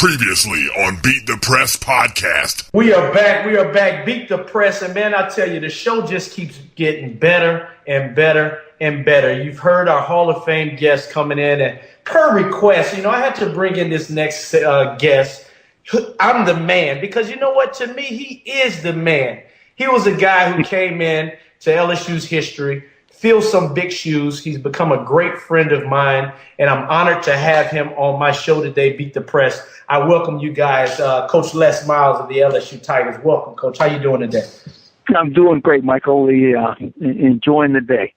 Previously on Beat the Press podcast. We are back. Beat the Press. And man, I tell you, the show just keeps getting better and better and better. You've heard our Hall of Fame guest coming in, and per request, I had to bring in this next guest. I'm the man, because you know what? To me, he is the man. He was a guy who came in to LSU's history, fills some big shoes. He's become a great friend of mine, and I'm honored to have him on my show today, Beat the Press. I welcome you guys, Coach Les Miles of the LSU Tigers. Welcome, Coach. How you doing today? I'm doing great, Michael. Enjoying the day.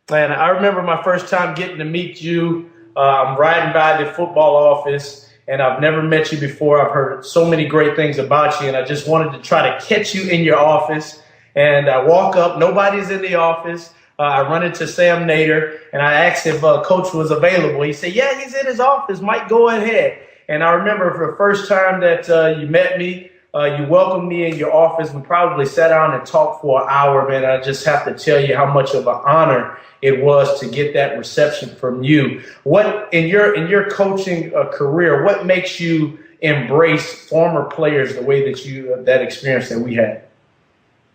Man, I remember my first time getting to meet you. I'm riding by the football office, and I've never met you before. I've heard so many great things about you, and I just wanted to try to catch you in your office. And I walk up. Nobody's in the office. I run into Sam Nader, and I asked if Coach was available. He said, yeah, he's in his office. Mike, go ahead. And I remember for the first time that you met me, you welcomed me in your office. We probably sat down and talked for an hour, man. I just have to tell you how much of an honor it was to get that reception from you. What in your coaching career, what makes you embrace former players the way that that experience that we had?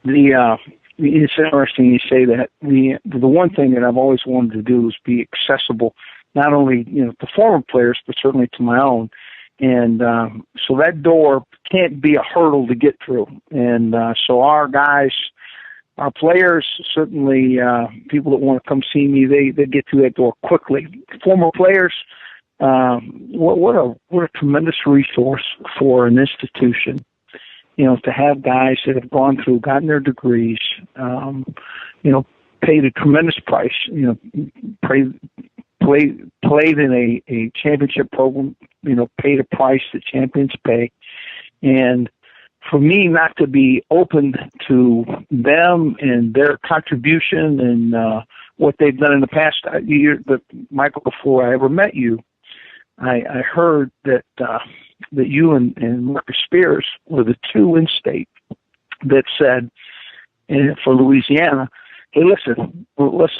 It's interesting you say that. The one thing that I've always wanted to do is be accessible, not only to former players, but certainly to my own. And so that door can't be a hurdle to get through. And so our guys, our players, certainly people that want to come see me, they get through that door quickly. Former players, what a tremendous resource for an institution. To have guys that have gone through, gotten their degrees, paid a tremendous price, played in a championship program, paid a price that champions pay. And for me not to be open to them and their contribution and what they've done in the past year, Michael, before I ever met you, I heard that you and Marcus Spears were the two in state that said, for Louisiana, hey, listen, let's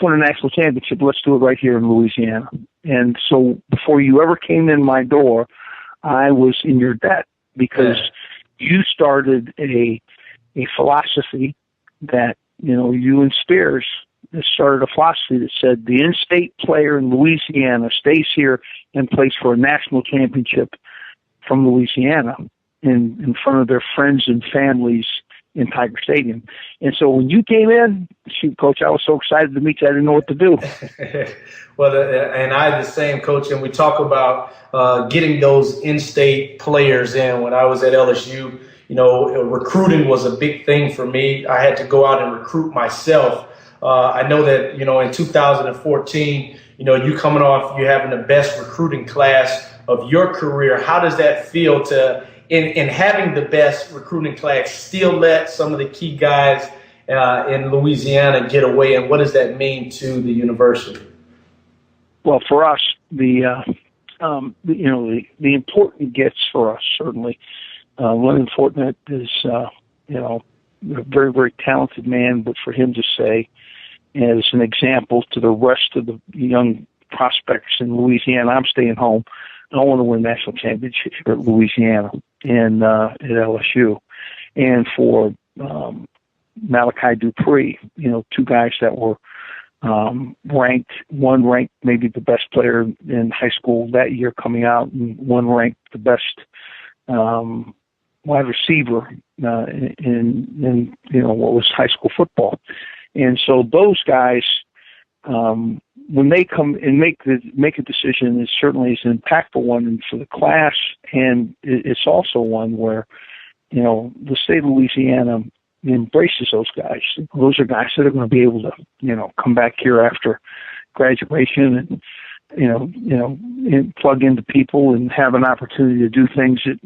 win a national championship. Let's do it right here in Louisiana. And so before you ever came in my door, I was in your debt because you started a philosophy that, you and Spears started a philosophy that said the in-state player in Louisiana stays here and plays for a national championship from Louisiana in front of their friends and families in Tiger Stadium. And so when you came in, shoot, Coach, I was so excited to meet you, I didn't know what to do. Well, and I had the same, Coach, and we talk about getting those in-state players in. When I was at LSU, recruiting was a big thing for me. I had to go out and recruit myself. I know that, in 2014, you coming off, you having the best recruiting class of your career. How does that feel to, in having the best recruiting class, still let some of the key guys in Louisiana get away? And what does that mean to the university? Well, for us, the important gets for us, certainly. Leonard Fournette is, a very, very talented man, but for him to say, as an example to the rest of the young prospects in Louisiana, I'm staying home. I want to win a national championship at Louisiana and at LSU. And for Malachi Dupree, two guys that were ranked maybe the best player in high school that year coming out, and one ranked the best wide receiver in what was high school football. And so those guys, when they come and make a decision, it certainly is an impactful one and for the class, and it's also one where, the state of Louisiana embraces those guys. Those are guys that are going to be able to, come back here after graduation and plug into people and have an opportunity to do things that,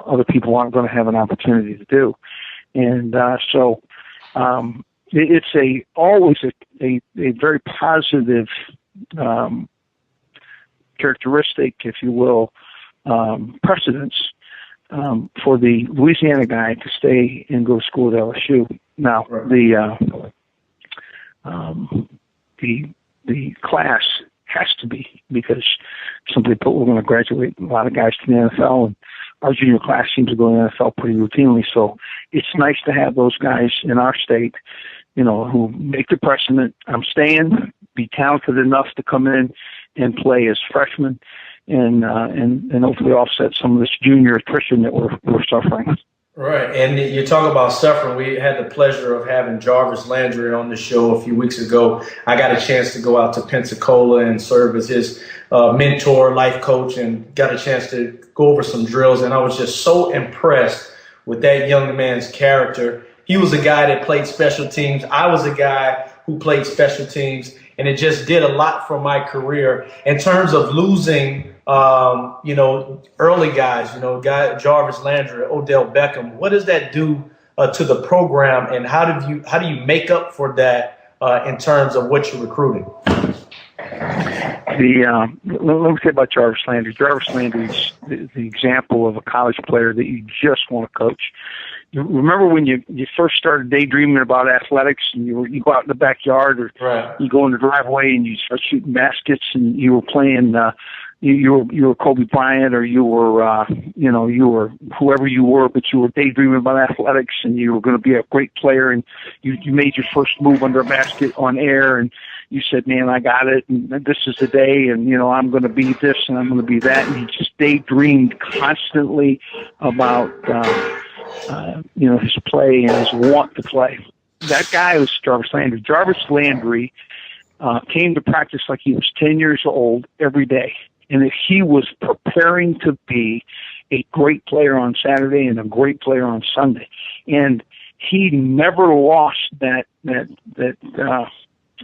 other people aren't going to have an opportunity to do. And so it's always a very positive characteristic, if you will, precedence for the Louisiana guy to stay and go to school at LSU. Now, the class has to be, because simply put, we're going to graduate a lot of guys to the NFL, and our junior class seems to go to the NFL pretty routinely. So it's nice to have those guys in our state, who make the precedent. I'm staying, be talented enough to come in and play as freshmen, and hopefully offset some of this junior attrition that we're suffering. Right, and you talk about suffering. We had the pleasure of having Jarvis Landry on the show a few weeks ago. I got a chance to go out to Pensacola and serve as his mentor, life coach, and got a chance to go over some drills. And I was just so impressed with that young man's character. He was a guy that played special teams. I was a guy who played special teams, and it just did a lot for my career in terms of losing early guys, Jarvis Landry, Odell Beckham. What does that do to the program, and how do you make up for that in terms of what you're recruiting? Let me say about Jarvis Landry. Jarvis Landry is the example of a college player that you just want to coach. You remember when you first started daydreaming about athletics, and you go out in the backyard, or right. You go in the driveway and you start shooting baskets, and you were playing. You were Kobe Bryant, or you were whoever you were, but you were daydreaming about athletics, and you were going to be a great player, and you made your first move under a basket on air, and you said, "Man, I got it, and this is the day, and I'm going to be this, and I'm going to be that," and you just daydreamed constantly about his play and his want to play. That guy was Jarvis Landry. Jarvis Landry came to practice like he was 10 years old every day. And if he was preparing to be a great player on Saturday and a great player on Sunday, and he never lost that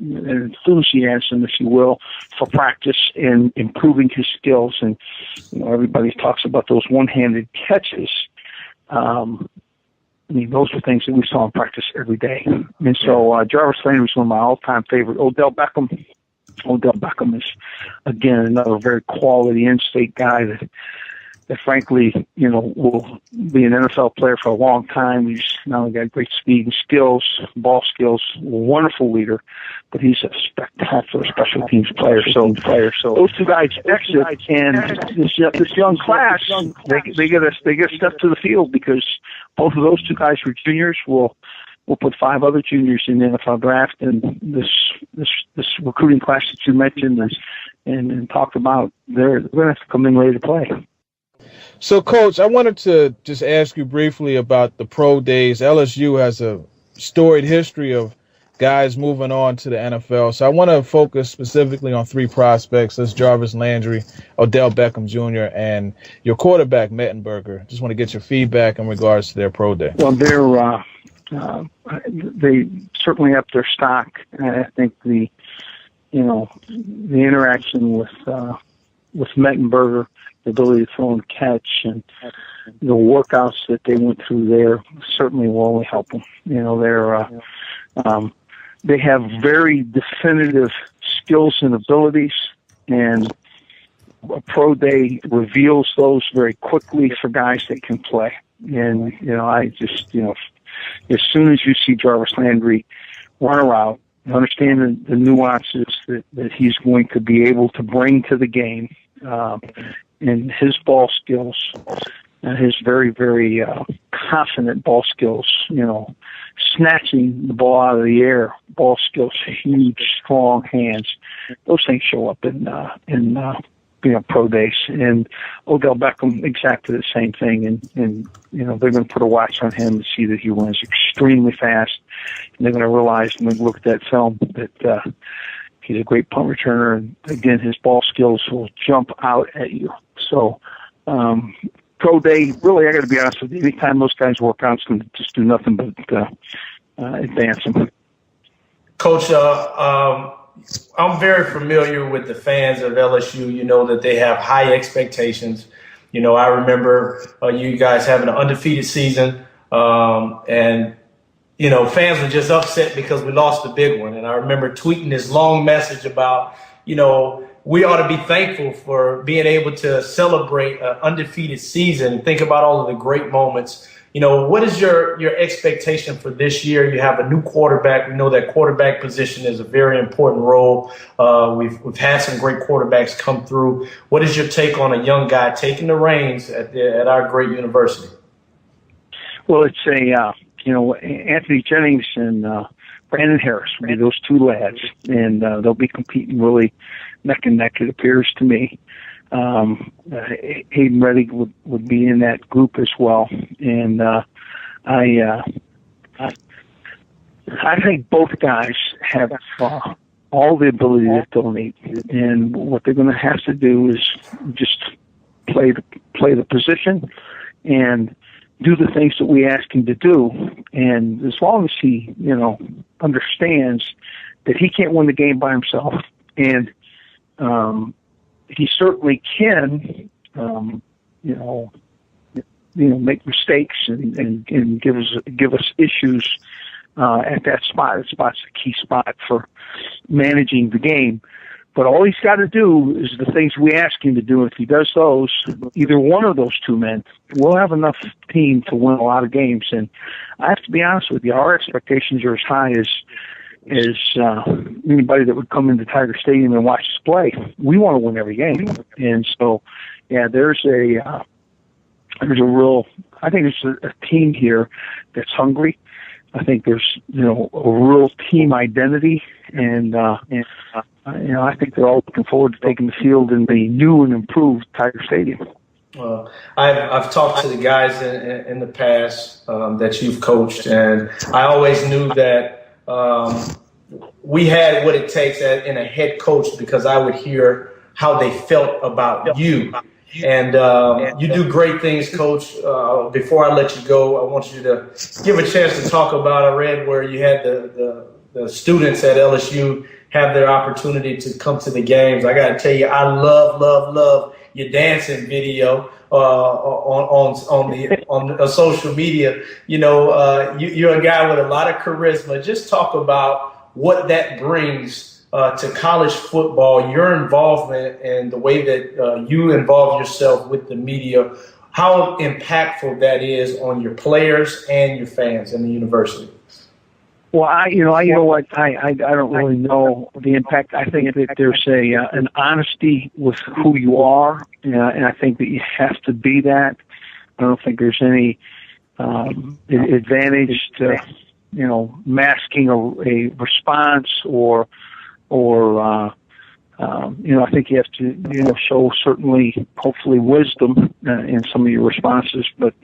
enthusiasm, if you will, for practice and improving his skills. And everybody talks about those one-handed catches. Those are things that we saw in practice every day. And so Jarvis Landry was one of my all-time favorite. Odell Beckham is, again, another very quality in-state guy that frankly, will be an NFL player for a long time. He's not only got great speed and skills, ball skills, wonderful leader, but he's a spectacular special teams player. So those two guys exit, and this young class, they get a step to the field, because both of those two guys were juniors. We'll put 5 other juniors in the NFL draft, and this recruiting class that you mentioned and talked about, they're going to have to come in ready to play. So, Coach, I wanted to just ask you briefly about the pro days. LSU has a storied history of guys moving on to the NFL. So I want to focus specifically on 3 prospects. That's Jarvis Landry, Odell Beckham Jr., and your quarterback, Mettenberger. Just want to get your feedback in regards to their pro day. Well, they certainly upped their stock. I think the interaction with Mettenberger, the ability to throw and catch, and the workouts that they went through there certainly will only help them. They have very definitive skills and abilities, and a pro day reveals those very quickly for guys that can play. And I just as soon as you see Jarvis Landry run a route, understand the nuances that he's going to be able to bring to the game, and his ball skills, and his very, very confident ball skills, snatching the ball out of the air, ball skills, huge, strong hands. Those things show up in pro days. And Odell Beckham, exactly the same thing. And they're going to put a watch on him to see that he runs extremely fast. And they're going to realize when they look at that film that he's a great punt returner. And again, his ball skills will jump out at you. So, pro day, really, I got to be honest with you, anytime those guys work out, it's going to just do nothing but advance them. Coach, I'm very familiar with the fans of LSU. You know that they have high expectations. I remember you guys having an undefeated season, and fans were just upset because we lost the big one. And I remember tweeting this long message about, we ought to be thankful for being able to celebrate an undefeated season and think about all of the great moments, What is your expectation for this year? You have a new quarterback. We know that quarterback position is a very important role. We've had some great quarterbacks come through. What is your take on a young guy taking the reins at our great university? Well, it's Anthony Jennings and Brandon Harris will be those two lads, and they'll be competing really neck and neck, it appears to me. Hayden Reddick would be in that group as well, and I think both guys have all the ability to donate, and what they're going to have to do is just play the position and do the things that we ask him to do. And as long as he, understands that he can't win the game by himself, and he certainly can, make mistakes and give us issues at that spot. That spot's a key spot for managing the game. But all he's got to do is the things we ask him to do. If he does those, either one of those two men will have enough team to win a lot of games. And I have to be honest with you, our expectations are as high as anybody that would come into Tiger Stadium and watch us play. We want to win every game. And so, yeah, there's a real, I think there's a team here that's hungry. I think there's, a real team identity, and I think they're all looking forward to taking the field in the new and improved Tiger Stadium. I've talked to the guys in the past that you've coached, and I always knew that we had what it takes in a head coach, because I would hear how they felt about you. And you do great things, Coach. Before I let you go, I want you to give a chance to talk about, I read where you had the students at LSU have their opportunity to come to the games. I got to tell you, I love your dancing video on social media. You're a guy with a lot of charisma. Just talk about what that brings to college football, your involvement and the way that you involve yourself with the media, how impactful that is on your players and your fans in the university. Well, I don't really know the impact. I think that there's an honesty with who you are, and I think that you have to be that. I don't think there's any advantage to, masking a response or I think you have to, show certainly, hopefully, wisdom in some of your responses. But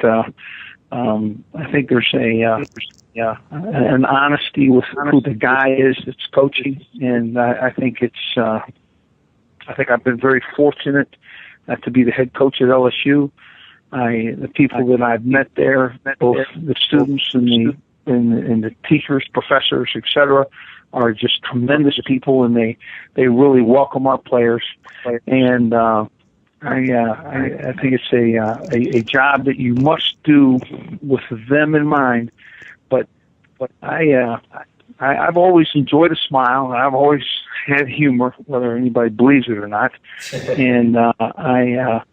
I think there's an honesty with who the guy is that's coaching, and I think I've been very fortunate to be the head coach at LSU. The people that I've met there, both the students and the teachers, professors, etc., are just tremendous people, and they really welcome our players. And I think it's a job that you must do with them in mind. But I've always enjoyed a smile, and I've always had humor, whether anybody believes it or not. And I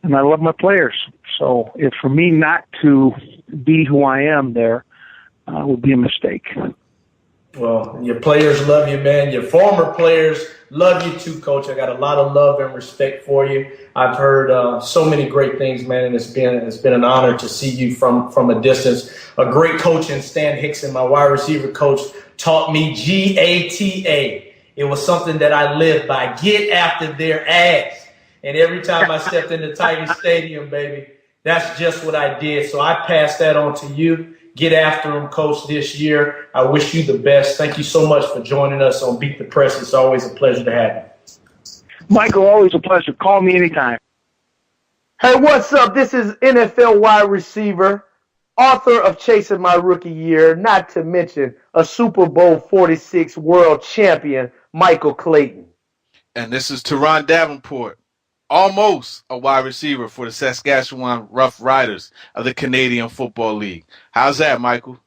love my players. So for me not to be who I am there would be a mistake. Well, your players love you, man. Your former players love you too, Coach. I got a lot of love and respect for you. I've heard so many great things, man, and it's been an honor to see you from a distance. A great coach in Stan Hickson, my wide receiver coach, taught me GATA. It was something that I lived by. Get after their ass. And every time I stepped into Tiger Stadium, baby, that's just what I did. So I passed that on to you. Get after him, Coach, this year. I wish you the best. Thank you so much for joining us on Beat the Press. It's always a pleasure to have you. Michael, always a pleasure. Call me anytime. Hey, what's up? This is NFL wide receiver, author of Chasing My Rookie Year, not to mention a Super Bowl 46 world champion, Michael Clayton. And this is Turron Davenport, almost a wide receiver for the Saskatchewan Rough Riders of the Canadian Football League. How's that, Michael?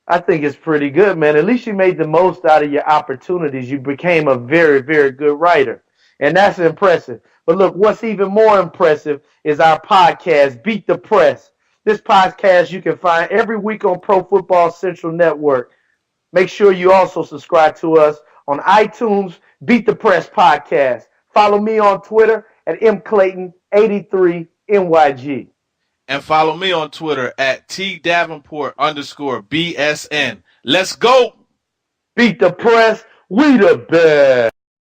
I think it's pretty good, man. At least you made the most out of your opportunities. You became a very, very good writer, and that's impressive. But look, what's even more impressive is our podcast, Beat the Press. This podcast you can find every week on Pro Football Central Network. Make sure you also subscribe to us on iTunes, Beat the Press Podcast. Follow me on Twitter at mclayton83nyg. And follow me on Twitter at tdavenport_BSN. Let's go! Beat the Press, we the best.